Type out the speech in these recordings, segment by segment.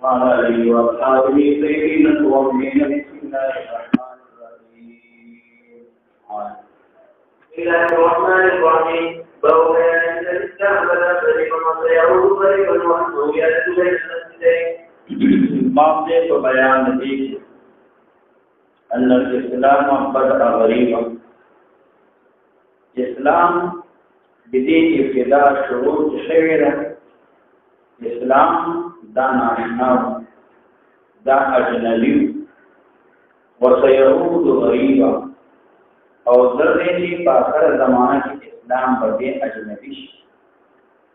وعلى آله وأصحابه الطيبين الطاهرين. بسم الله الرحمن الرحيم. بسم الله الرحمن الرحيم. باب بيان أن الإسلام بدا فريقا وسيعود فريقا وأنه يأتي بين المسجدين. باب دې په بیان دی ان الاسلام بدأ غریبا. اسلام بدې ابتدا شروع شوی ده. اسلام دا ناشنا دا اجنبی وسيعود غریبا او ذره دې په آخر زمانه کې اسلام به اجنبی شي.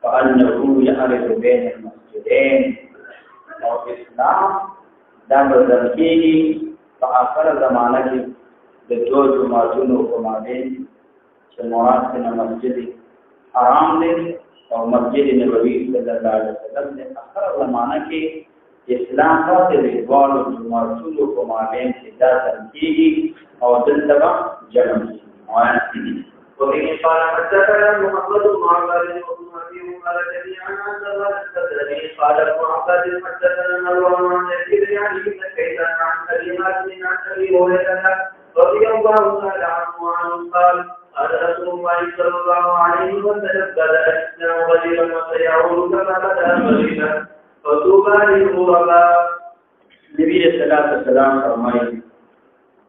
فانه يعرف بين المسجدين او اسلام دا بدل کېږي په آخر زمانه کې د دوه جماعتونو په مابین چې مراد څنګه مسجد حرام دی او مسجد نبوي صلی الله علیه وسلم د آخر زمانه کې اسلام په دې دوه جماعتونو په مابین کې دا تنکېږي او دلته جنم شي. وفي قال حدثنا محمد بن عبد الله قال جميعا عن الله الذي قال محمد حدثنا مروان عن يزيد يعني بن كيسان عن كلمات من عن ابي هريره رضي الله تعالى عنه وعنه قال قال رسول الله صلى الله عليه وسلم بدا الاسلام غريبا وسيعود كما بدا غريبا فطوبى للغرباء. نبی صلی الله علیه وسلم فرمایي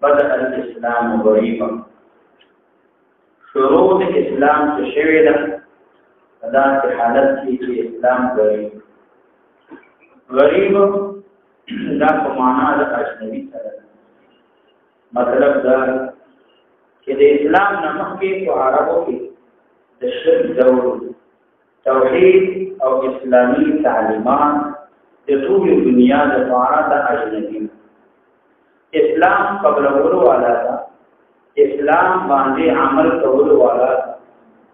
بدا الاسلام غریبا. شروع د اسلام څخه شوی ده دا په حالت کې چې اسلام غریب دا په معنا د اجنبي سره مطلب دا چې د اسلام نه مخکې په عربو کې د شرک دور توحید او اسلامي تعلیمات د ټول دنیا د لپاره د اجنبي اسلام قبل ورو والا اسلام باندې عمل کول والا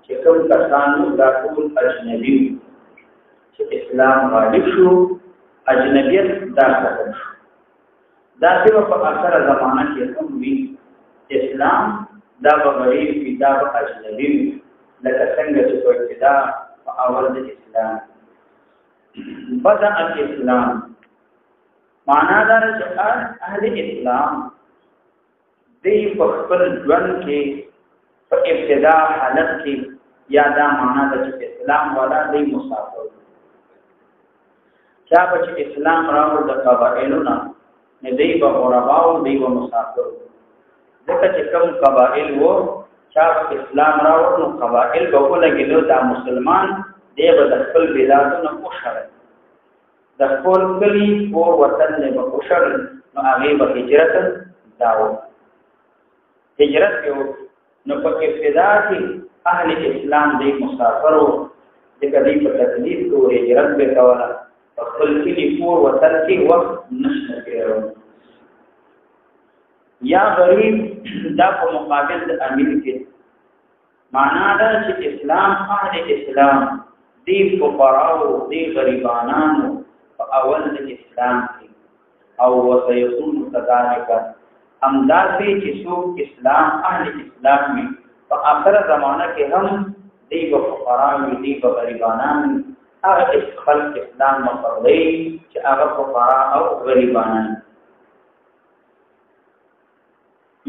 چې کوم کسانو دا ټول اجنبي چې اسلام غالب شو اجنبیت دا ختم شو. دا چې په اخر زمانہ کې هم وی اسلام دا غریب کی دا اجنبي لکه څنګه چې په ابتدا په اول د اسلام بدأ الاسلام معنا دا چې اهل اسلام دی په خپل ژوند کې په ابتدا حالت کې یا دا معنا د اسلام والا دی مسافر چا چې اسلام راوړ د قبایلو نه دی به غرباو دی به مسافر ځکه چې کوم قبایل وو چا اسلام راوړ نو قبایل به ولګیدو دا مسلمان دی به د خپل بلادونو خوشاله د خپل کلی او وطن نه به خوشاله نو هغه به هجرت داو هجرت یو نو په ابتدا کې اهل اسلام دی مسافرو د کدی په تکلیف کو هجرت به کوله خپل کلی کور وطن کې وخت نشته کېرو یا غریب دا په مقابل د امیر کې معنا دا چې اسلام اهل اسلام دی فقراو دی غریبانانو په اول د اسلام کې او وسيكون كذلك همداسې چې څوک اسلام اهل اسلام وي په آخر زمانہ کې هم دی په فقراو دی په غریبانانو هغه خلق اسلام مقرری چې هغه فقرا او غریبانان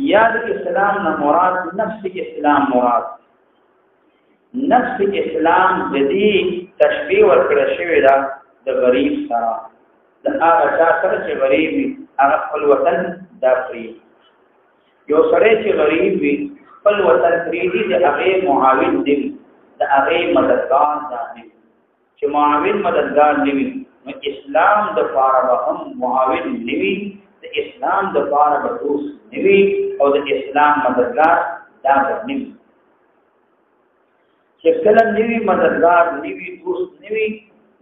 یاد اسلام نه مراد نفس اسلام مراد نفس اسلام د دې تشبیه ورکړل شوی دا د غریب سره د هغه سره چې غریب هغه خپل وطن دا فری یو سره چې غریب وي خپل وطن فری دي د هغه معاون دي د هغه مددگار دي چې معاون مددگار نیوي نو اسلام د پاره هم معاون نیوي د اسلام د پاره به دوست نیوي او د اسلام مددگار دا نیوي چې کله نیوي مددگار نیوي دوست نیوي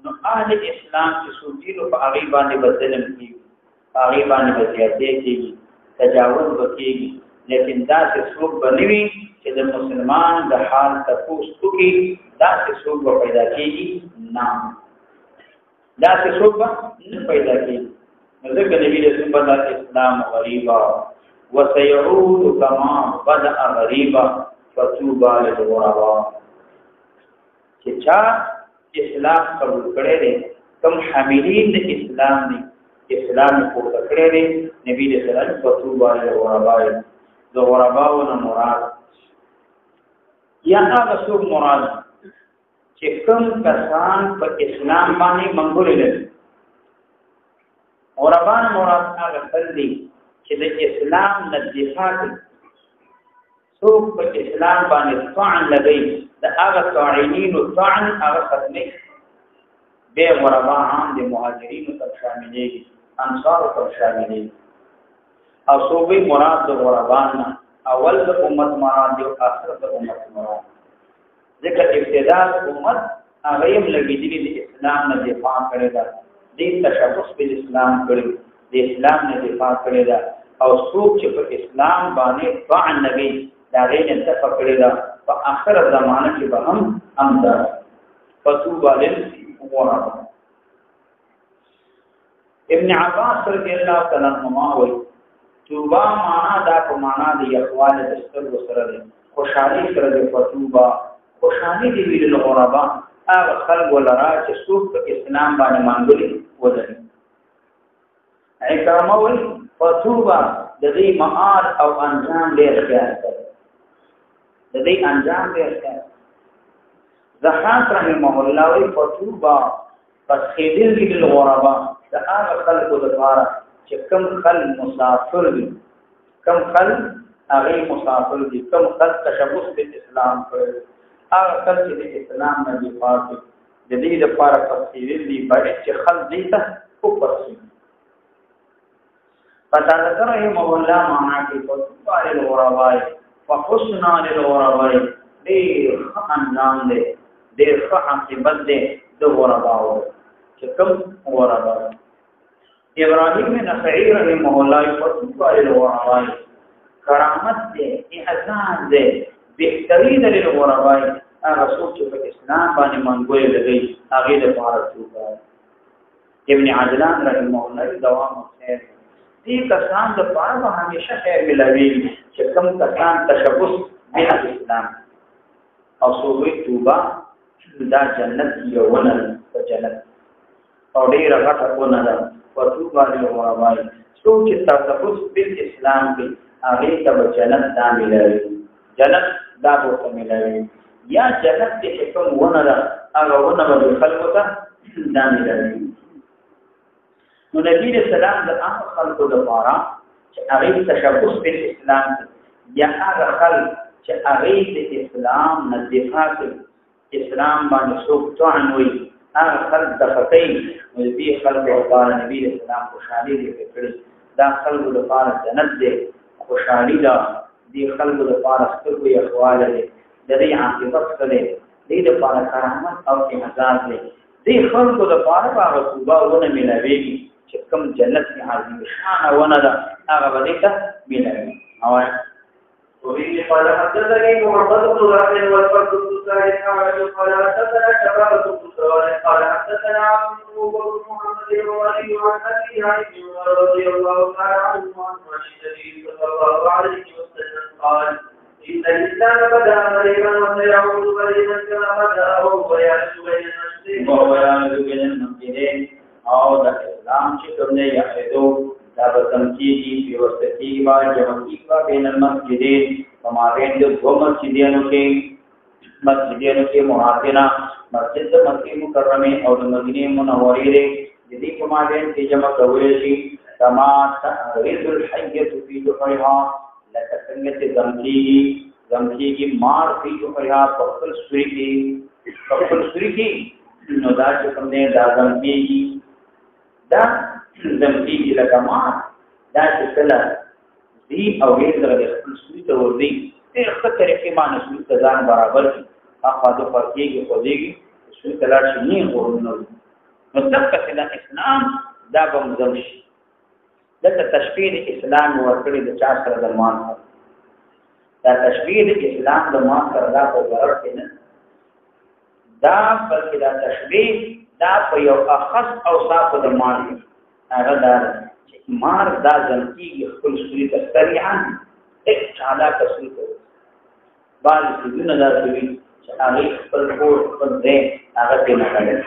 نو اهل اسلام چې سوچیلو په هغه باندې بدلم کیږي هغه باندې بزیاتې کیږي تجاوز وکړي لیکن دا چې څوک بنوي چې د مسلمان د حال تاسو کې دا چې څوک پیدا کیږي نه دا چې څوک نه پیدا کیږي ذکر نبی رسول الله اسلام غریبا وسيعود كما بدا غریبا فتوبى للغرباء چې چا اسلام قبول کړي دي کوم حاملین د اسلام دي اسلام کو تکړه دي نبی دې سلام فتوبا للغرباء د غرباء نه مراد یا هغه څوک مراد چې کوم کسان په اسلام باندې منګول دي غرباء مراد هغه خلک چې د اسلام نه دفاع کوي څوک په اسلام باندې طعن لګي د هغه طاعنین او طعن هغه ختمي به غرباء عام د مهاجرین ته شاملېږي انصار ته شاملېږي او صوبې مراد د غرباء نه اول د امت مراد او اخر د امت مراد ځکه ابتدا د امت هغه یې لګېدلې د اسلام نه دفاع کړې ده د تشبث په اسلام کړې د اسلام نه دفاع کړې ده او څوک چې په اسلام باندې طعن لګي دا غي نه تفکرې ده په اخر زمانه کې به هم امدا فتوبا للغرباء ابن عباس رضی الله تعالی عنہما وایي توبه معنا دا په معنا د اخوال دستر وسره ده خوشحالي سره د فتوبه خوشحالي دی ویل غرباء هغه خلق ولرا چې څوک په اسلام باندې مانګولي ودري اکرامه وایي فتوبه د دې معاد او انجام ډېر خیال کوي د دې انجام ډېر خیال زحاق رحمه الله وایي فتوبه پس خېدل دی غرباء د هغه خلقو لپاره چې کم خلق مسافر دي کم خلق هغه مسافر دي کم خلق تشبث په اسلام کوي هغه خلق چې د اسلام نه دي پاتې د دې لپاره تفصیل دي باید چې خلق دې ته وپرسي پتا لري مولا معنا کې فتوبا للغرباء وحسنا للغرباء دې انجام دې دې عاقبت دې د غرباء چې کوم غرباء ابراهیم نخعی رحمه الله فتوبا للغرباء کرامت دې احسان دې بهترین للغرباء هغه څوک چې په اسلام باندې منګوي لګي هغه د پاره توبه ابن عجلان رحمه الله دوام خیر دې کسان د پاره همیشه خیر ملوي چې کوم کسان تشبث به اسلام او سوې توبه دا جنت یو ونه په جنت او ډیر غټه ونه ده فتوبا للغرباء څوک چې تشبث به اسلام کې هغه ته جنت دا ملوي جنت دا ورته ملوي یا جنت کې کوم ونه ده هغه ونه به خلکو ته دا ملوي نو نبی رسول الله د هغه خلکو لپاره چې هغه تشبث په اسلام یا هغه خلک چې هغه د اسلام نه دفاع کوي اسلام باندې څوک طعن وي هغه خلک د فتي نو دې خلکو لپاره نبی رسول الله خوشالي دې کړې دا خلکو لپاره جنت دې خوشالي ده دې خلکو لپاره سترګو یې خواله دې د دې عاقبت سره دې لپاره کرامت او اعزاز دې دې خلکو لپاره هغه توبه ونه ملويږي چې کوم جنت کې حاضر شان ونه ده هغه به ته ملوي او وفي قال حدثني محمد بن رافع والفرد بن سعيد قال حدثنا شبابة بن سواد قال حدثنا عمرو بن محمد الرواني عن ابي عن عمر رضي الله تعالى عنه عن النبي صلى الله عليه وسلم قال ان الاسلام بدا غريبا وسيعود غريبا كما بدا وهو يعز بين المسجدين او د اسلام چې کوم نه یادو دا به تمکیږي پیوستګي با جمعي با بین المسجدين کمابین د دو مسجدونو کې محاصره مسجد مکه مکرمه او د مدینه منوره د دې کمابین کې جمع کول شي کما تحريز الحيه في جوهرها لکه څنګه چې زمکیږي مار په جوهرها په خپل سوري کې نو دا چې کوم نه دا زمکیږي دا زمکیږي لکه مار دا چې کله دی او غیر دغه خپل سوري ته ورځي په خطر کې باندې سوري ته ځان برابر شي هغه د فرقېږي خو دیږي سوري ته لاړ شي نه ورننو نو څنګه چې اسلام دا به مزم شي دغه تشبیه اسلام ورکړي د چا سره د مان دا تشبیه اسلام د مان سره دا په ضرر کې نه دا بلکې دا تشبیه دا په یو اخص اوصاف د مان هغه دا مار دا ځمکې خپل سوري ته سریعا هیڅ چاله کسل کوي بعض څه دا کوي چې هغه خپل کور خپل دې هغه ته نه کړي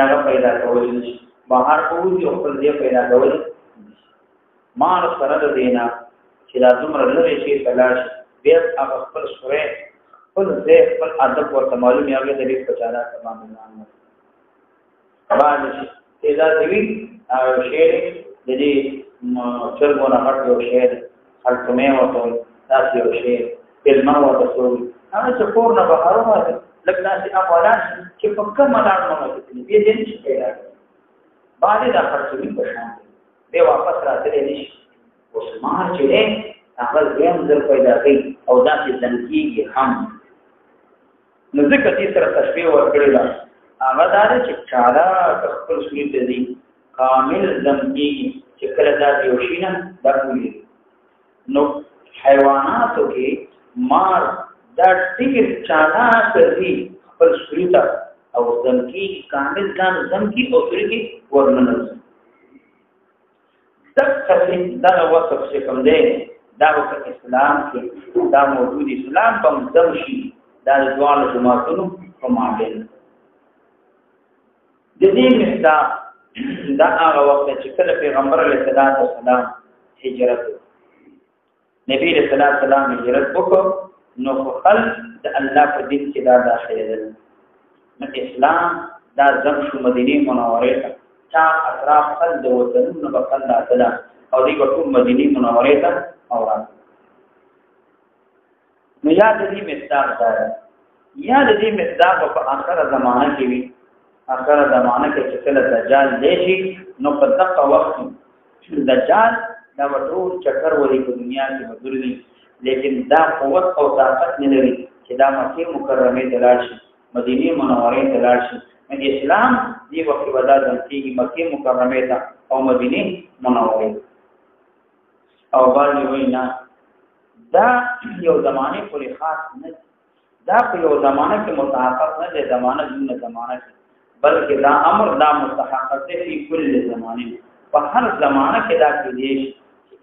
هغه پیدا کول نشي بهر کوو یو خپل دې پیدا کول مال سره د دینا چې دا څومره لري شي تلاش بیا هغه خپل سره خپل دې خپل ادب ورته معلومي هغه د دې په چاره تمام نه باندې دا دوی شعر د دې چرګونه هټ یو شعر خلکمه وته دا یو شعر کلمه وته هغه چې کور نه بهارو وته لکه داسې اولاد چې په کومه لار باندې دې دې نشي پیدا باندې دا خرڅوي په شان دی واپس راځي نشي اوس ما چې هغه زم زر پیدا کوي او دا چې دنکیږي هم نو ځکه دې سره تشبیه ورکړل هغه دا چې چاله خپل سوري دي کامل دنکیږي چې کله دا یوشینه دا کوي نو حیواناتو کې مار دا ډېر چاله کوي خپل سوري ته او دنکی کامل ځان دنکی او سوري کې ورننه دا وصف چې کوم دی دا وصف اسلام کې دا موجود اسلام په مدم شي دا دوه جماعتونو په مابین د دې مصداق دا هغه وخت چې کله پیغمبر علیه السلام هجرت نبی علیه السلام هجرت وکړ نو خپل د الله په دین کې دا داخله ده نو اسلام دا ځم شو مدینه منوره ته چا اطراف خل د وطنونو په خل راځلا او دی ټول مدینه منوره ته اوران نو یاد دې مصداق دا یا دې مصداق په اخر زمانہ کې وي اخر زمانہ کې چې کله دجال دیشي نو په دغه وخت چې دجال دا ټول چکر وري په دنیا کې بدرلي لیکن دا قوت او طاقت نه لري چې دا مکه مکرمه ته لاړ شي مدینه منوره ته لاړ شي اسلام دی وخت ودا ځکه مکه مکرمه ته او مدینه منوره او باندې وینا دا یو زمانه پورې خاص نه دا په یو زمانه کې متحقق نه دی زمانه دونه زمانه بلکې دا امر دا مستحقق دی په کل زمانه په هر زمانه کې دا کېږي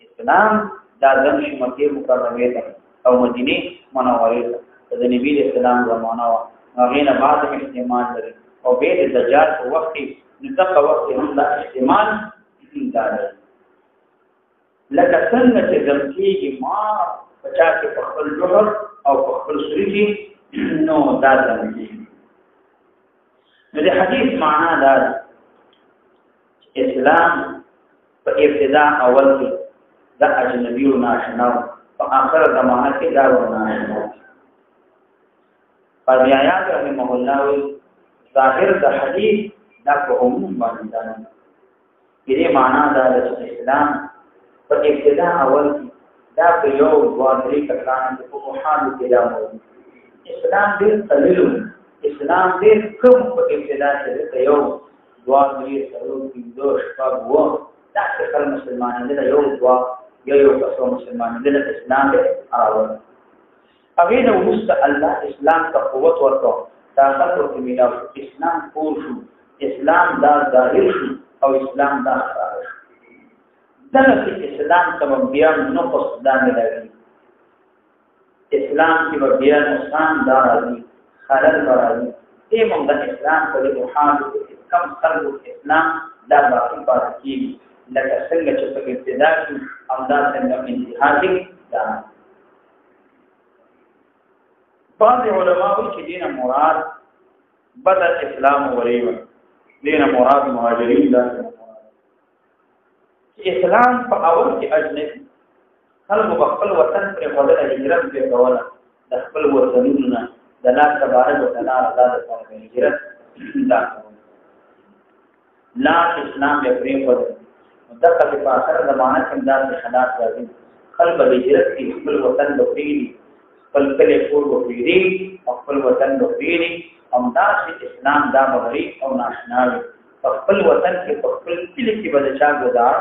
اسلام دا ځکه مکه مکرمه ته او مدینه منوره ته د نبی اسلام زمانہ هغه نه بعد استعمال لري او به د دجال په وخت کې دغه وخت هم دا استعمال دا لکه څنګه چې دمکیږي ما پچا کې په خپل جوهر او په خپل سوري کې نو دا دمکیږي نو د حدیث معنا دا اسلام په ابتدا اول کې د اجنبي او ناشنا په اخر زمانہ کې دا ورناشنا قاضی عیاض رحمه الله ظاهر د حدیث دا په عموم باندې دا دې معنا دا د اسلام په ابتدا اول دا په یو ځوانري کسان په حالو کې دا موجود اسلام دې قلیل اسلام دې کوم په ابتدا کې یو ځوانري سره د شپږ وو دا څنګه مسلمانان دې یو ځوا یو کسو مسلمانان دې اسلام دې اراوه هغه د وست الله اسلام ته قوت ورکړ دا خلکو کې میلاو اسلام پور شو اسلام دا ظاهر شو او اسلام دا ښکار شو دغه اسلام سبب بیا نقص دا نه لري اسلام کې بیا نقصان دا راځي خلل راځي ایمون د اسلام په روحان کم خلکو اسلام دا باقي پاتې کیږي لکه څنګه چې په ابتدا کې امداد څنګه انتهاجي دا بعض علماء چې دینه مراد بدل اسلام وریو دینه مراد مهاجرین دا اسلام په اول کې اجنبي خلکو خپل وطن پر خپل هجرت به کوله د خپل وطنونو نه د الله تبارک وتعالى آزاد کړو هجرت دا لا اسلام به پرې کوله دغه په اخر زمانہ کې دا حالات راځي خلک به هجرت کې خپل وطن لپاره خپل کله کور وپیری خپل وطن وپیری امداد اسلام دا مغری او ناشناوي خپل وطن کې خپل کلی کې بل چا گزار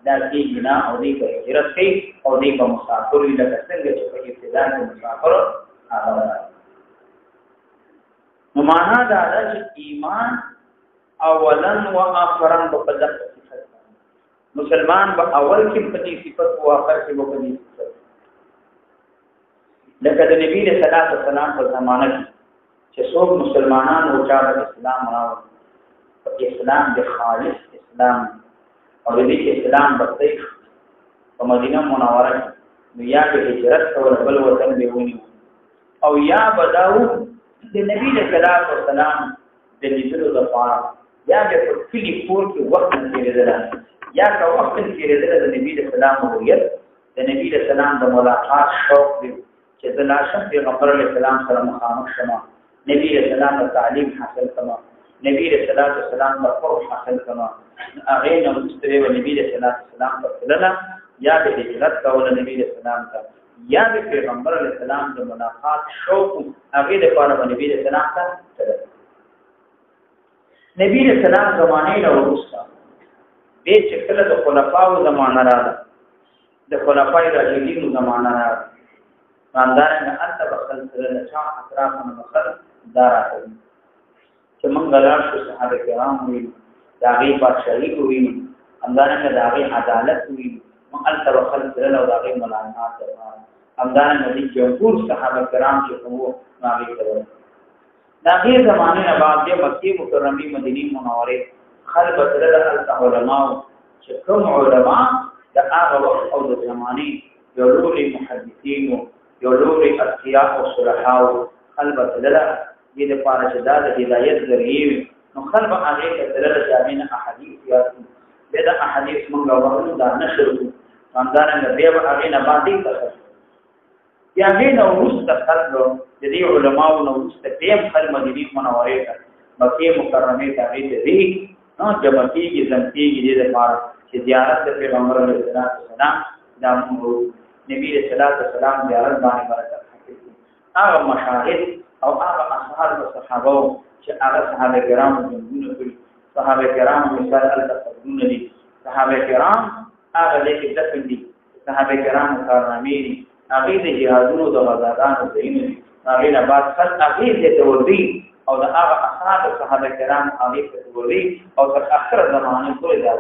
دا کې بنا او دې په هجرت کې او دې په مسافر لکه څنګه چې په ابتدا کې مسافر هغه نو معنا دا چې ایمان اولا و اخرا په دغه صفت مسلمان به اول کې په دې صفت او اخر کې په دې صفت لکه د نبی صلی الله علیه وسلم په زمانه کې چې څوک مسلمانان او چا د اسلام راوړ اسلام د خالص اسلام او دې اسلام بسې په مدینه منوره نو یا به هجرت کول بل وطن به ونیو او یا بداو د نبی صلی الله علیه وسلم د لیدلو لپاره یا به په کلی کور کې وخت تیرېدل یا که وخت تیرېدل د نبی صلی الله علیه وسلم د نبی صلی الله علیه وسلم د ملاقات شوق دی چې د لاشم پیغمبر علیه السلام سره مخامخ شمه نبی صلی الله علیه وسلم تعلیم حاصل کما نبی صلی الله علیه وسلم د قرب حاصل کما هغه نو مستوي و نبی صلی الله علیه وسلم په فلنا یا به هجرت کول نبی صلی الله علیه وسلم ته یا به پیغمبر علیه السلام د ملاقات شوق هغه د پاره نبی صلی الله علیه وسلم ته نبی صلی الله علیه وسلم زمانه له وروسته به چې کله د خلفاو زمانه راغله د خلفای راشدینو زمانه راغله باندې انت بخل سره چا اطرافونه بخل دارات چې موږ غلار شو صحابه کرام وی داغي بادشاہي کوي همدارنګه داغي عدالت وی موږ انت بخل سره او داغي ملامات همدارنګه دي جمهور صحابه کرام چې کوو ماغي کړو داغي زمانه نه بعد د مکه مکرمه مدینه منوره خلق سره د علماء چې کوم علماء د هغه وخت او د زمانه یو لوی محدثین یو لوی اتقیا او صلحاء خلق سره دې د پاره چې د هدایت ذریعہ نو خلق هغه سره جامعین احادیث یا د احادیث موږ ورته دا نشر باندې به هغه نه باندې تاسو یا غینه ورسته خلق د دې علماء نو ورسته دیم خلق مدینه منوره ته مکه مکرمه ته دې نو جمعتیږي زمتیږي دې لپاره چې زیارت د پیغمبر علیه السلام د نبی صلی الله علیه وسلم زیارت باندې برکت حاصل هغه مشاهد او هغه اصحاب او صحابه چې هغه صحابه کرام څنګه کړی صحابه کرام مثال التقدون دي صحابه کرام هغه دې دفن دي صحابه کرام کارنامې دي هغه د جهادونو د غزاګانو زین دي هغه نه بعد خلک هغه دې توردي او د هغه اصحاب صحابه کرام هغه ته توردي او تر اخر زمانه پورې دا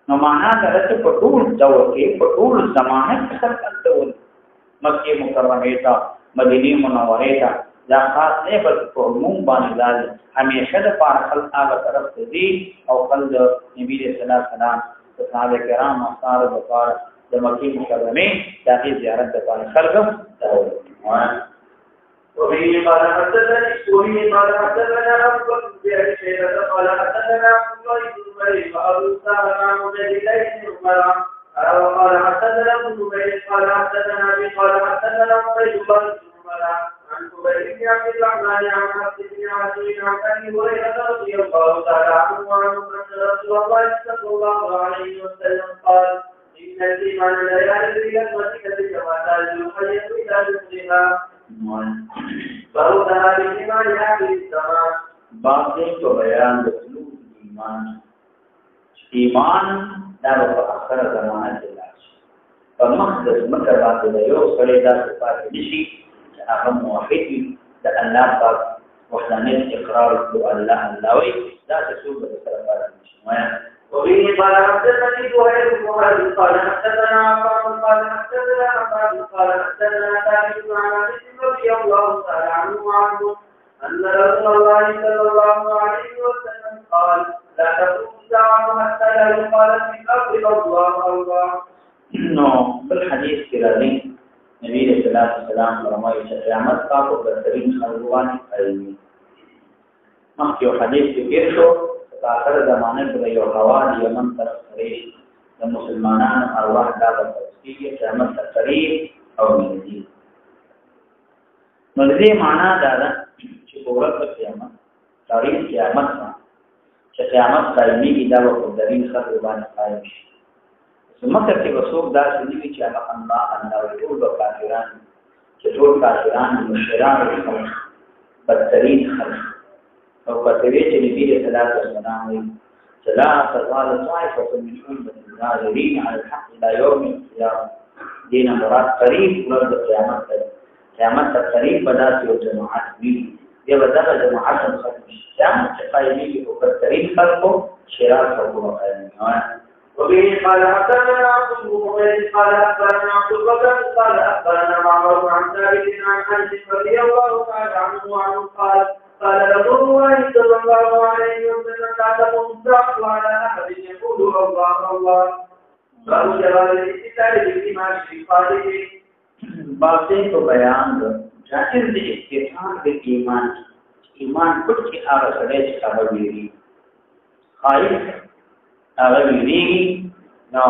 نو معنا دا چې په ټول دور کې په ټول زمانه کې خلک ټول مکه مکرمه ته مدینه منوره ته دا خاص نه بلکې په عموم باندې ځل همیشه د پاره خلک هغه طرف ته دي او خلک نبی صلی الله علیه وسلم صحابه کرام اثار د پاره د مکه مکرمه دغه زیارت د پاره خلک ته وبه قال حدثنا أبو بكر بن شيبة قال حدثنا عبد الله بن نمير وأبو سعد عن مجاهد بن عمر قال حدثنا ابن نمير قال حدثنا أبي قال حدثنا عبيد الله بن عمر عن خبيب بن عبد الرحمن عن حفص بن عاصم عن أبي هريرة رضي الله تعالى عنه وعنه أن رسول الله صلى الله عليه وسلم قال إن الإيمان لا يعرف إلى المسجد كما تعلم الحديث إلى جسمها فهذا بالإيمان أهل السماء باقي تو بیان د سلوک ایمان دا په اخر زمانه کې راشي په مقدس مکه باندې یو سړی دا صفات نشي چې هغه موحد د الله پاک وحدانیت اقرار او الله وي دا څه د سره نشي وبه قال حدثني زهير بن حرب قال حدثنا عمرو قال حدثنا عباد قال حدثنا ثابت بن عبد رضي الله تعالى عنه وعنه أن رسول الله صلى الله عليه وسلم قال لا تقوم الساعة حتى لا يقال في الأرض الله الله. نو بالحديث كرامي نبی صلی الله علیه وسلم فرمایي چې قیامت کا په بهترین خلوان قایمي مخکې حدیث کې شو آخر زمانه کې یو روان یمن طرف سره د مسلمانانو ارواح دا په تفصیل قیامت قریب او نږدې نو دې معنا دا ده چې په ورځ قیامت تاریخ قیامت چې قیامت قایمي دا په بهترین خلوان قایم شي سمته کې وسوک دا سنوي چې الله ټول کافران چې ټول کافران مشران خلک بدترین خلک او کتوی چې نبی صلی الله علیه وسلم لا تزال طائفة من أمة الناظرين على الحق إلى يوم القيامة دين مراد قريب ورد قيامت قريب بدات جماعات مين دي بدات جماعات ختم قيامت قائمين وكثرين خلقه شرار خلقه قائمين وبه قال حدثنا عبد المؤمن قال أخبرنا عبد الوهاب قال أخبرنا معمر عن ثابت عن أنس رضي الله تعالى عنه قال قال رسول الله صلى الله عليه وسلم لا تقم الساعة على أحد يقول الله الله باب جواز الاستدلال بالاجتماع في خارج باتیں تو بیان دو جاہر دے استحقاق دے ایمان کچھ کی آغا سڑے چھ آغا ویری خارج آغا ویری نو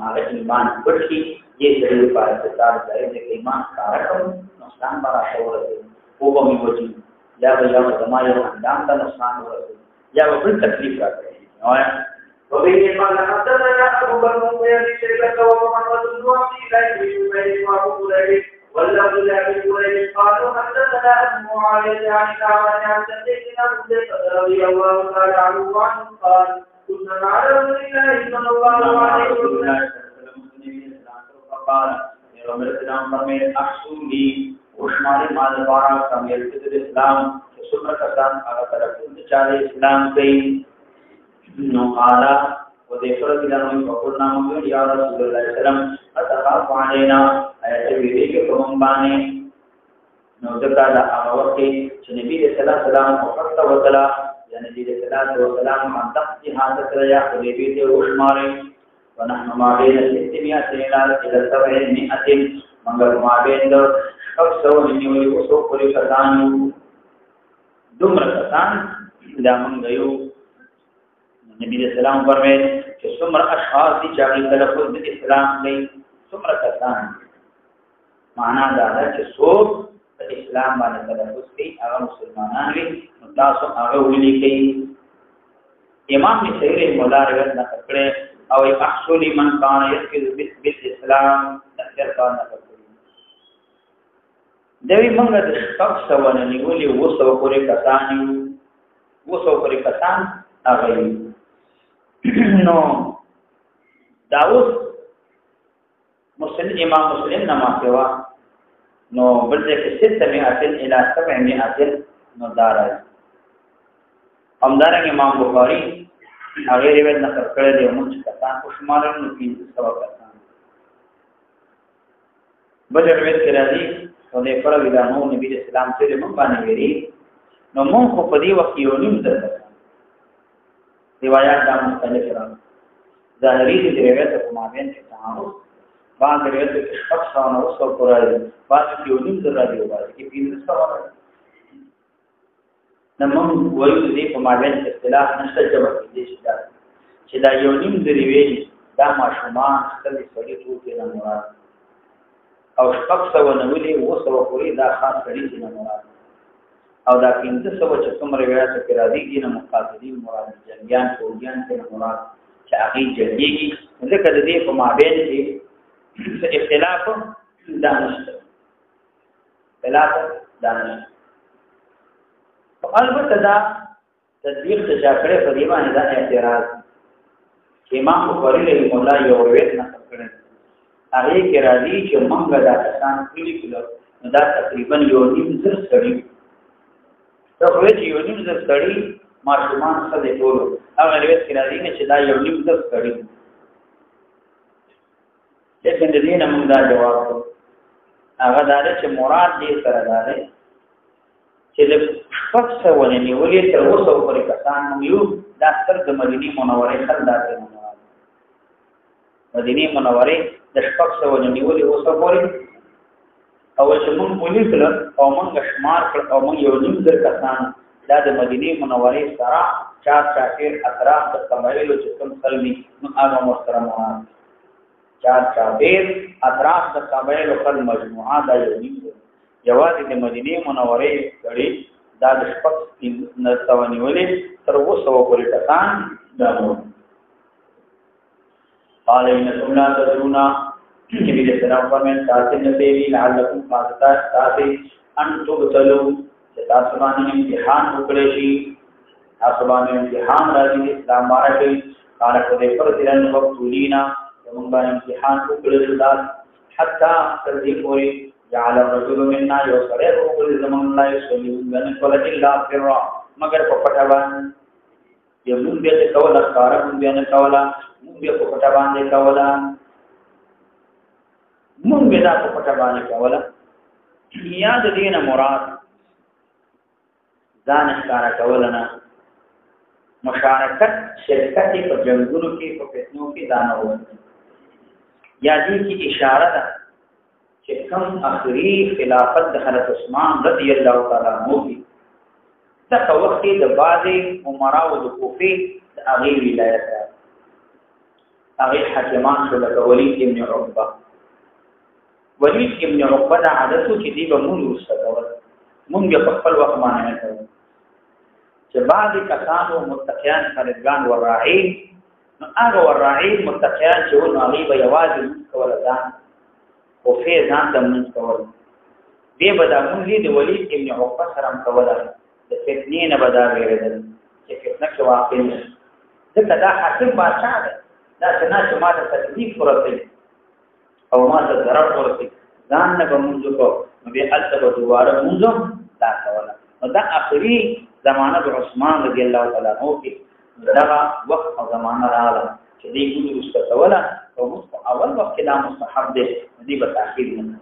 آغا ایمان کچھ کی یہ سڑے پار ستار جائے دے ایمان کارکم نقصان برا شور دے وہ بمی وجود یا زمانے اندام کا نقصان ہو رہا ہے یا وہ بڑی تکلیف رکھ رہے ہیں وبه قال حدثنا ابو بكر بن ابي شيبه ومحمد بن عبد الله بن جبير وابو هريره واللفظ لابي هريره قالوا حدثنا ابو معاويه عن الاعمش عن سيدنا حذيفه رضي الله تعالى عنه قال كنا مع رسول الله صلى الله عليه وسلم فقال يا رب الاسلام فرمائے احسونی عثمان مالوارا کامیل فضل اسلام سنت کسان آغا طرف چاہے اسلام کئی نو قالا وذکر کلانوی فقلنا مگر یا رسول اللہ علیہ وسلم اتخاف علینا ایت ویدے کے فرمبانے نو ذکر آغا وقت چھ نبی صلی اللہ علیہ وسلم وقت وطلا یا نبی صلی اللہ علیہ وسلم منطق جہادت ریا خلیبی تے عثمارے ونحن ما بین 600 الى 700 مگر ما بین دو اکسو نیوی وسو پوری کسانو دمر کسان دا منگیو نبی علیہ السلام فرمائے کہ سمر اشخاص دی چاہی تلفظ اسلام دی سمر کسان معنی دادا کہ سوک اسلام بانے تلفظ کی آغا مسلمانان لی متاسو آغا ولی کی امام نے سہر مولا روایت نقل کرے او احسولی من کان یسکر بالاسلام تحجر کان نقل کرے دوی منگا دا شخص سوانا نیولی وصو پوری کسان آغایی نو داوود مسلم امام مسلم نما کوا نو بلدے کہ 600 الى 700 نو دارا امدارنگ امام بخاری آغیر روایت نقل کرے دے منچ کسان خوشمارن نو 300 کسان بل روایت کرا دی نو دے فرق ادانو نبی اسلام سے من بانے ویری نو من خو پدی وقت یو نیم در روایات دا مختلف رہا ظاہری دی روایت کو مابین کے تعارض بعض روایت کے شخص اور اس کو قرآن بعض کی علم ذرا دی ہوگا کہ پیر سوال ہے نمم وایو دی په مابین کې اختلاف نشته چې په دې چې دا یو نیم دی دا ماشومان خپل سړي ټول نه مراد او شخص ونولي وسو پوری دا خاص کړي نه مراد او دا 500 چې کوم روایت کې راځي دي نه مقاصدین مراد جنگیان فوجیان ته مراد چې هغه جنگيږي ځکه د دې په مابین کې اختلاف دانشته البته دا تدبیر ته چاکړه په دی باندې دا اعتراض امام بخاری له مولا یو روایت نقل کړی هغه کې راځي چې موږ دا کسان کلی کلو دا تقریبا یو نیم زر سړي ته خو چې یو نیم زر سړي ماشومان څه دي ټول هغه روایت کې راځي چې دا یو نیم زر سړي چې دې نه موږ دا جواب هغه دا چې مراد دې سره دا دی چې د شخص ونی ولې تر اوسه پورې کسان یو دا تر د مدینه منورې خلک مدینه منورې د شخص ونی ولې اوسه پورې او چې موږ ولې کړ او موږ شمار کړ او موږ یو نیم در کسان دا د مدینه منورې سره چار چاپیر اطراف د قبایلو چې کوم خلني نو هغه محترمان چار چاپیر اطراف د قبایلو خل مجموعه دا یو نیم جوازی د مدینه منورې کړي دا د شپږ نتاونی ولې تر اوسه پورې کسان دا نو قال ان ثم تدرونا نبی صلی الله علیه وسلم تاسو نه دی لعلکم تاسو ان تبتلوا تاسو باندې امتحان وکړئ شي تاسو باندې امتحان راځي اسلام باندې قال کو دې پر دین وخت لینا موږ باندې امتحان وکړل حتا تر دې پورې جعل الرجل منا يصرف كل زمن لا يصلي من قال الا فرا مگر په پټوان یمون دې کولا کار مون دې نه کولا مون دې په پټوان دې کولا مون دې دا په پټوان دې کولا یاد دې نه مراد ځان ښکارا کول نه مشارکت شرکت په جنگونو کې په فتنو کې دانه و یا دې کې اشاره ده چې کوم اخري خلافت د حضرت عثمان رضی الله تعالی عنہ کې دا وخت د بعضې عمرا او د کوفې د هغې ولایت هغې حاکمان شو لکه ولید ابن عقبه ولید ابن عقبه دا عادت و چې دوی به مونږ وروسته کول مونږ به په خپل وخت باندې نه کوو چې بعضې کسانو متقیان خالدګان وراعین نو هغه وراعین متقیان چې ول نو هغې به یوازې مونځ کوله ځان کوفې ځان ته مونځ کول دې به دا مونځ د ولید ابن عقبه سره هم کوله د فتنې نه به دا وېرېدل چې فتنه کې واقع نه ځکه دا حاکم بادشاه دی دا څه نه چې ما ته تکلیف ورسوي او ما ته ضرر ورسوي ځان نه به مونځ وکړو نو بیا هلته به دوباره مونځ هم دا کوله نو دا آخري زمانه د عثمان رضی الله تعالی عنہ کې دغه وخت او زمانه راغله چې دې مونځ وروسته کوله او مونځ په اول وخت کې دا مستحب دی دې به تاخیر نه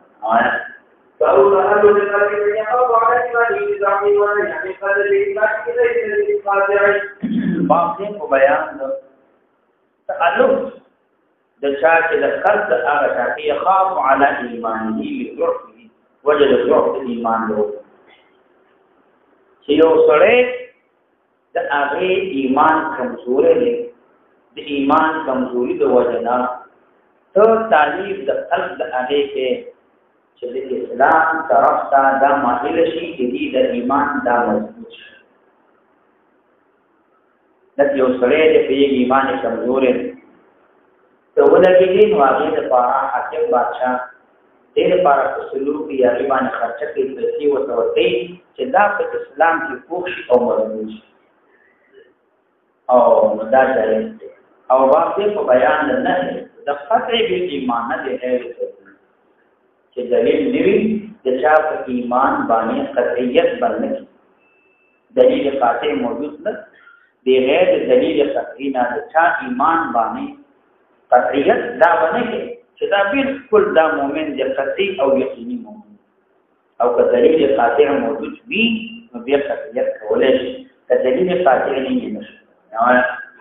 فأول أهل الذين يقضوا على إيمانه بزعمه ونجح قدر الإنسان ليس للقاطع باقي بيان تعلق د چا چې د قلب د هغه چا کې يخاف على إيمانه لضعفه وجد ضعف الإيمان له چې یو سړی د هغه ایمان کمزوري دی د ایمان کمزوري د وجنا ته تعلیف د قلب د هغه کې چې د اسلام طرف ته دا مایل شي چې د ایمان دا مضبوط شي د یو سړی د ایمان کمزوري ته ولګي نو هغه د پاره حاکم بادشاہ دې لپاره سلوک یا ایمان خرچه کوي چې وتوتي چې دا په اسلام کې پوښ او مضبوط شي او دا ځای او واقع په بیان نه د قطع به ایمان نه دی چې دلیل نیوی د چا په ایمان باندې قطعیت باندې دلیل قاطع موجود نه دی غیر دلیل قطعی نه د چا ایمان باندې قطعیت دا باندې چې دا بالکل دا مؤمن دی قطعی او یقیني مؤمن او که دلیل قاطع موجود وي نو بیا قطعیت کولای شي که دلیل قاطع نه وي نشي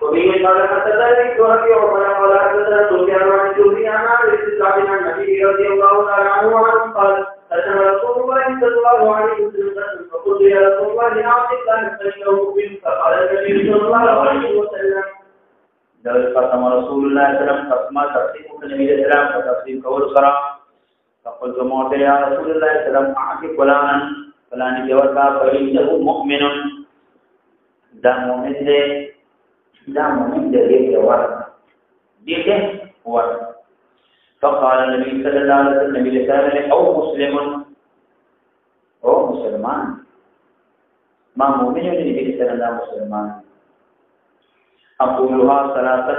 وبه قال حدثني وهبي وقال ولا حدثنا سفيان عن جوري عن الاسلام عن النبي رضي الله تعالى عنه قال حدثنا رسول الله صلى الله عليه وسلم فقلت يا رسول الله اعطيك ان تشتروا به فقال النبي صلى الله عليه وسلم دغه قسم رسول الله صلی الله علیه وسلم قسمه تقسیم نبی اسلام په تقسیم کول سره فقلت موت يا رسول الله صلی الله علیه وسلم اعطيك فلان جواب فإنه مؤمن دا مؤمن دی دا مؤمن دې ورته دې ورته فقال النبي صلى الله عليه وسلم لسانه او مسلم او مسلمان ما مؤمن دې صلى الله عليه وسلم اقولها ثلاثا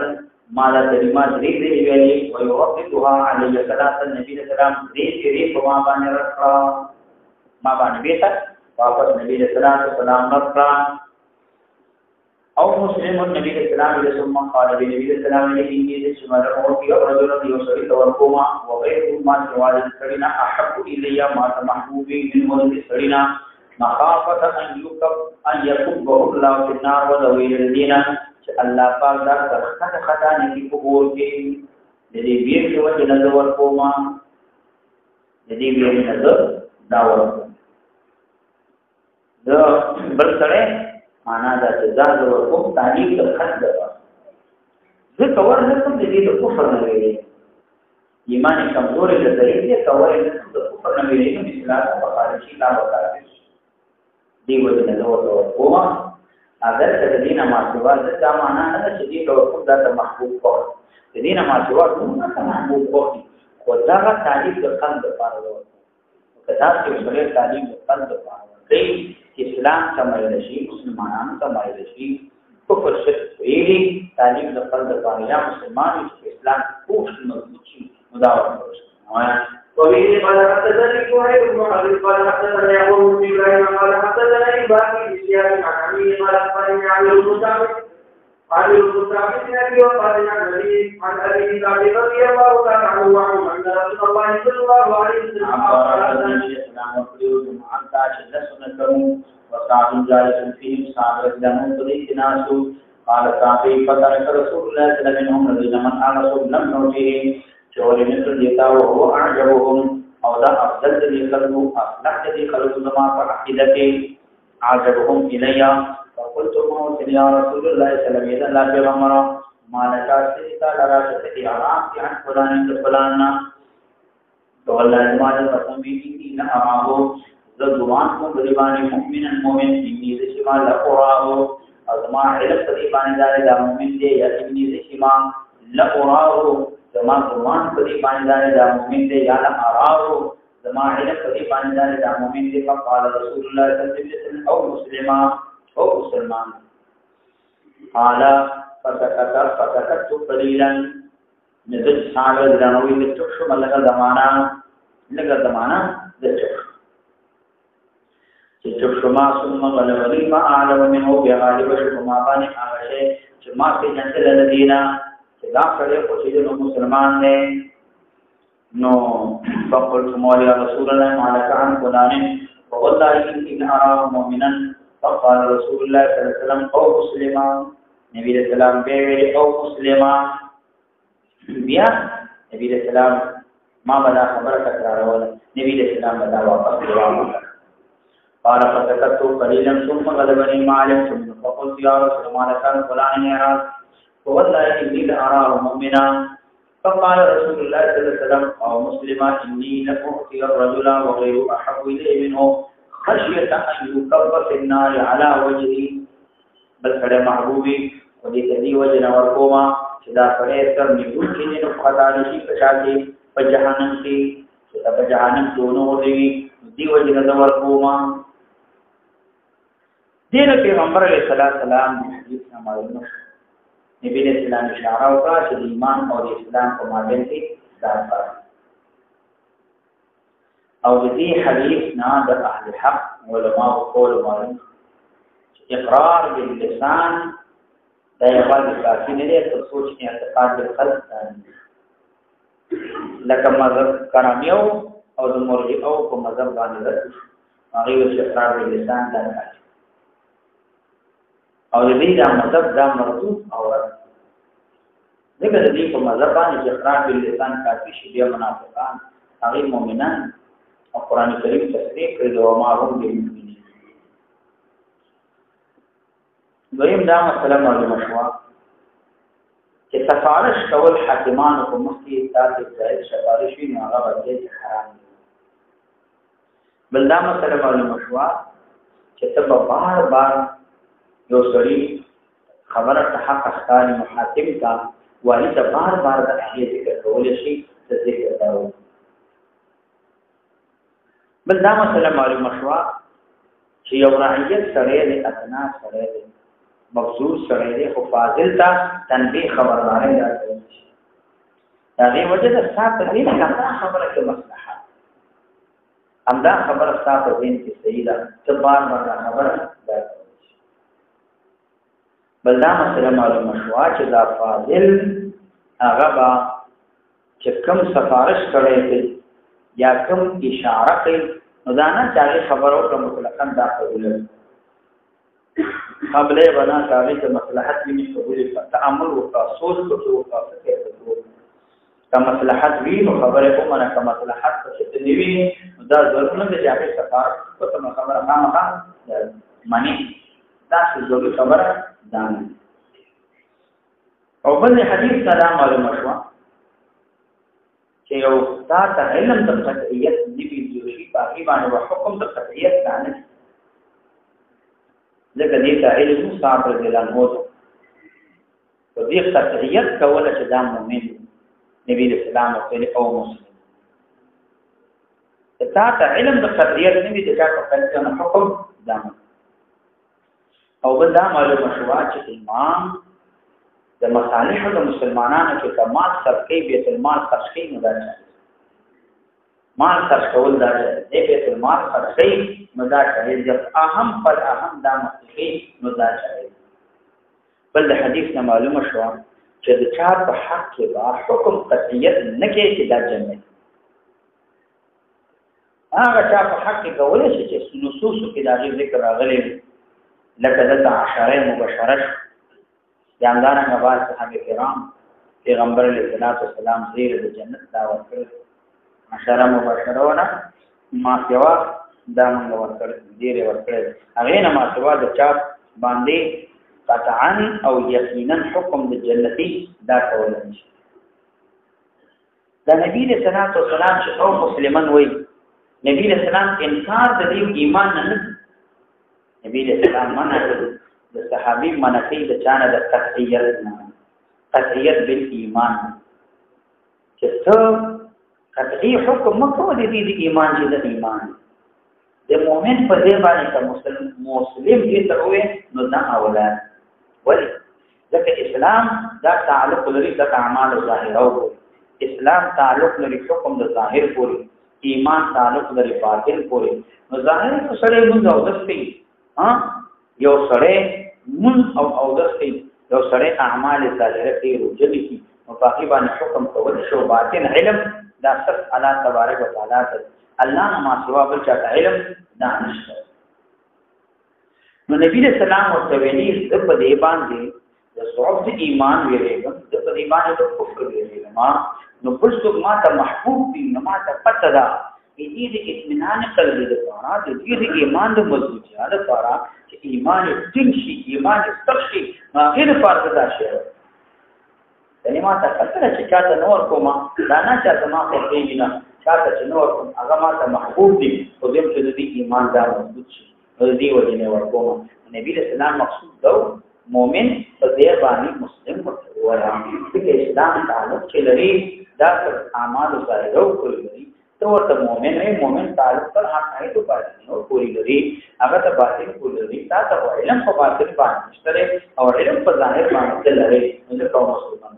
ما لا كلمات دې ویلي ويرددها علي ثلاثا النبي صلى الله عليه وسلم دې په ما باندې راځه ما باندې بیت واپس نبی صلى الله عليه وسلم راځه او مسلم النبي صلى الله عليه وسلم قال النبي صلى الله عليه وسلم إني شمال الموت رجل يصلي توكما وغير ما سوى السرنا أحب إلي ما محبوبي من ولد السرنا مخافة أن يكبه الله في النار وذوي الدين الله پاک دا خطا نکی قبول کی جدی بیر کی وجه نظر ورکوما جدی بیر نظر داور دا بل سره معنا دا چې ځان ورکوم تعلیم د خط ده زه کور نه کوم دې د کفر نه ویلې ایمان کمزوري ده دې کور نه د کفر نه ویلې نو اسلام په خارجي لا وکړي دی وجه نه ورکوما اگر د دینه ما سوا دا معنا نه چې دې ورکوم دا محبوب کو د دینه ما سوا نو څه محبوب کو خو دا تعلیم د قلب لپاره ده کدا چې سره تعلیم د قلب لپاره دی اسلام سمایل شي مسلمانانو سمایل شي کفر شرک ویلي تعلیم د قلب لپاره یا مسلمان اسلام پوښ مضبوط شي مداوم وبه قال حدثني شعيب بن ابي قال حدثنا يعقوب بن ابراهيم قال حدثنا ابراهيم بن زياد عن عمي قال اخبرني عن المسامح قال المصطفى بن ابي وقال النبي عن ابي ذر رضي الله تعالى عنه ان رسول الله صلى الله عليه وسلم قال صحابي فترك رسول الله صلى الله عليه وسلم الذين من رسول لم نوته شوري مثل ديتا وهو اعجبهم او دا افضل دي خلقوا اصلح دي خلقوا زمان فعقيدتي اعجبهم الي فقلت موت يا رسول الله صلى الله عليه وسلم لا بغمر ما لك سيتا لراشتك آرام عن فلان فلانا والله ما قسم بي ان اراه ذوان مغربان مؤمنا مؤمن اني ذشما لقراه ازما علم قريبان دا مؤمن دي يا اني ذشما لقراه زما ذوان قريبان دا مؤمن دي يا اراه زما علم قريبان دا مؤمن دي فقال رسول الله صلى الله عليه وسلم او مسلما او مسلمان قال فسكت قليلا نزل صاحب درنوي لچښ ملګه زمانہ دچښ چې ما ثم غلبني ما اعلم منه بغالب شما باندې هغه شی چې ما په جنت الذين چې دا کړي او چې مسلمان نه نو فقلت مولى رسول الله ما لك عن فلان والله ان ارى مؤمنا فقال رسول الله صلى الله عليه وسلم او مسلمان نبی رسول الله به او مسلمان بیا نبی رسول الله ما بدا خبر تکراروله نبی رسول الله بدا واپس جواب قال فسكت قليلا ثم غلبني ما علمت فقلت يا رسول الله كان فلان يرى والله اني لاراه مؤمنا فقال رسول الله صلى الله عليه وسلم او مسلما اني لاعطي الرجل وغير احب الي منه خشيه ان يكب في النار على وجهه بل کړه محبوبي او دې دې وجه ورکوما چې دا کړه تر نیول کې نه خدای شي پچاږي په جهنم کې چې په جهنم دونو دی وجه نه ورکوما دین پیغمبر علیہ السلام حدیث میں معلوم ہے نبی علیہ السلام اشارہ ہوتا کہ ایمان اور اسلام کو مابین کی ذات پر اور دې حدیث نا د اهل حق علماء قول معلوم اقرار باللسان دا یو باندې کافي نه دی تر څو چې اعتقاد بالقلب لکه مذهب کراميو او د مرجئو په مذهب باندې راځي هغه یو اقرار باللسان دا نه او دې دا مذهب دا مردود او رد دغه دې په مذهب باندې اقرار باللسان کافي شي بیا منافقان هغه مؤمنان او قران کریم تصریح کړی او ما هم دې دویم دا مسله معلومه شوه چې سفارش کول حاکمانو په مخ کې تاسو ځای سفارش وی نه هغه باندې حرام دي بل دا مسله معلومه شوه چې ته بار بار یو سړي خبره ته حق اختیار محاکم کا والی ته بار بار د هغې ذکر کول شي د ذکر دا بل دا مسله معلومه شوه چې یو رعیت سره د اتنا سره مخصوص سره دی خو فاضل تا تنبیه خبرداري راځي دا دی وجه د صاحب دې کله خبره کې مصلحت همدا خبره صاحب دین کې صحیح ده چې بار بار خبره ده بل دا مسله معلومه شو چې دا فاضل هغه با چې کوم سفارش کړي دی یا کوم اشاره کوي نو دا نه چې خبرو کوم مطلقاً دا قبول قبل بنا کاوی ته مصلحت وی قبول تعامل او سوچ او تاسو ته مصلحت وی نو خبره کومه نه مصلحت څه دی وی دا ضرور نه دی چې سفر کو ته خبره ما معنی دا څه ضروري خبره ده او بل حدیث دا معلومه شو چې یو ذات علم د قطعیت نبی جوشي باقي باندې حکم د قطعیت نه ځکه دې ته علم صاحب اعلان وته په دې قطعیت کوله چې دا مؤمن نبی اسلام او مسلم ته ته علم د قطعیت نبی د کا په حکم دا او بل دا معلومه شو چې امام د مصالح د مسلمانانو کې کمال سرکې بیت المال خرڅ نه ده مال خرڅ کول دا دی بیت المال خرڅ نه دا چې اهم پر اهم دا مخکې نو دا چې بل د حدیث نه معلومه شو چې د چا په حق کې به حکم قطعیت نه کوي چې دا جنت هغه چا په حق کې کولای شي چې نصوص کې دا ذکر راغلی لکه د عشره مبشره یا همدارنګه بعض صحابه کرام پیغمبر علیه السلام زیر د جنت دعوت کړ عشره مبشرونه ما سوا دا موږ ورکړ ډیره ورکړ هغه نه ما سوا د چا باندې قطعا او یقینا حکم د جنتی دا کولای شي دا نبی صلی الله علیه وسلم چې او مسلمان وای نبی صلی الله علیه وسلم انکار د دې ایمان نه نبی صلی الله علیه وسلم منع د صحابي منفي د چانه د قطعیت بالایمان چې څو قطعی حکم مکو د دې ایمان چې د ایمان د مؤمن په ځای باندې که مسلم دې ته وې نو دا اولاد ولی ځکه اسلام دا تعلق لري د اعمال ظاهره او اسلام تعلق لري حکم د ظاهر پورې ایمان تعلق لري باطن پورې نو ظاهر سره موږ او دستي ها یو سره موږ او دستي یو سره اعمال ظاهره کې روجلي کی او باقي باندې حکم کول شو باطن علم دا صرف الله تبارک وتعالى الله ما سوا بل چا علم دا نشته نو نبی رسول الله متولی د په دی باندې د صعود ایمان ویریږم د په دی باندې د کفر ویریږم نو بل څوک ما ته محبوب دي نو ما ته پته ده دې دې اطمینان کړل د پاره د دې ایمان د مضبوطیا د پاره چې ایمان ټینګ شي ایمان ستر شي غیر فرض ده شي یعنی ما ته پته چې چاته نور کومه دا نه چې ما ته پیږي نه چاته چې نور کوم هغه ما ته محبوب دي او دې چې دې ایمان دا مضبوط شي نو دې وجنه ورکوم نبی رسول الله مقصود دو مؤمن په دې باندې مسلم وایي چې اسلام تعلق چې لري دا اعمال ظاهره او کلی تو ورته مؤمن نه مؤمن تعلق پر حقایق باندې او پوری لري هغه ته باطن پوری لري تا ته علم په باطن باندې مشترک او علم په ظاهر باندې لري نو کوم مسلمان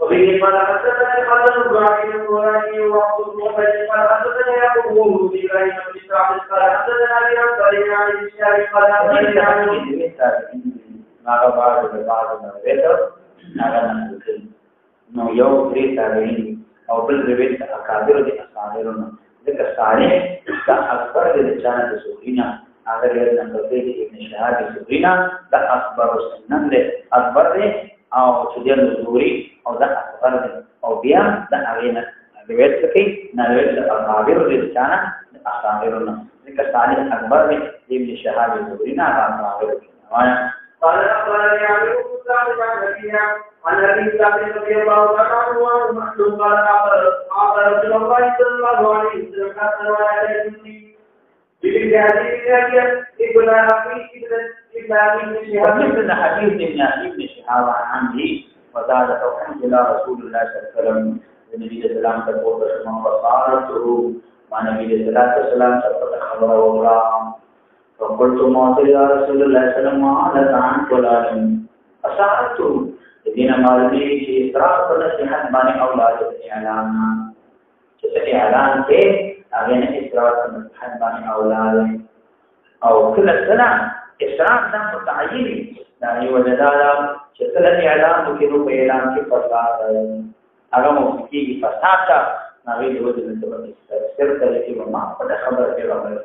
وبه قال حدثنا الحسن بن ابراهيم الغراني وعبد المطلب قال حدثنا يعقوب بن ابراهيم بن سعد قال حدثنا ابي عبد عن الشعبي قال حدثنا هغه بعد نو یو درې تابعین او بل روایت اکابر دي اصحابونو ذکر صالح دا اکبر د چانه د سورینا هغه یې نمبر دی ابن شهاب سورینا دا اکبر سنن دی اکبر دی او چې د نزوري او دا اکبر دی او بیا دا اغینه روایت کوي نه روایت اکابر دي چانه اصحابونو ذکر صالح اکبر دی ابن شهاب سورینا هغه قال أخبرني عبد الله بن نبينا عن أبي سعد رضي الله تعالى عنه ومحسن قال أخبر رسول الله صلى الله عليه وسلم حتى ولا يدري بالجهاد ابن أخي ابن ومثل حديث ابن شهاب عن عمه وزاد توحيد إلى رسول الله صلى الله عليه وسلم النبي صلى الله عليه وسلم فصارته مع النبي صلى الله عليه وسلم فخبر وغرام فقلت موت يا رسول الله صلى الله عليه وسلم على عن فلان فسألت الذين مالني في إسراف ونصيحة بني أولاد الإعلان اعلان کې هغه نه اسراف ونصيحة بني أولاد او كل سنة اسراف ده متعين يعني وجدالا چې کله اعلان وکړو په اعلان کې فساد هغه مو کې فساد هغه د وجه نه تفسیر کوي چې ما په خبره کې راغلی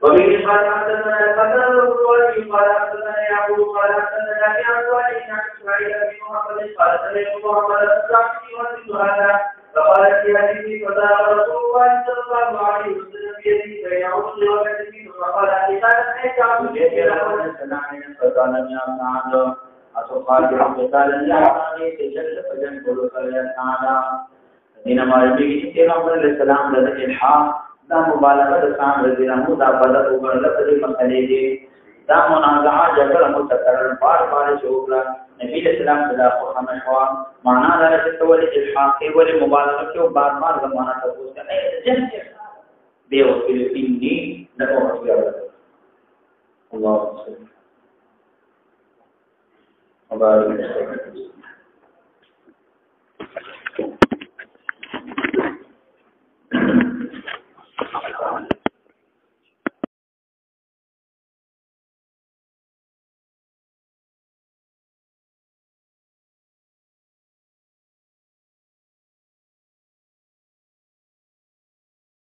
وبه قال حدثنا الحسن بن ابراهيم قال حدثنا يعقوب قال حدثنا ابي عن صالح عن اسماعيل بن محمد قال سمعت محمد الصافي يحدث هذا فقال في حديثه فذهب رسول الله صلى الله عليه وسلم بيده بين عضله وكتفه فقال قال ايك عبد فقال يا سعد اتقال قال يا سعد تجل فجن قلت يا سعد دين ما يبي پیغمبر علیہ السلام د الحاق دا مبالغه د سام رضی الله عنه دا بدل وګړه په دې مسلې کې دا منازعه جګړه متکرر بار شوکړه نبی اسلام صدا خو خمشوا معنا دا چې ټول الحاق کې ولې مبالغه کې او بار زمانہ تاسو ته نه جن دی او فلسطین دی نه اوسه الله وبارك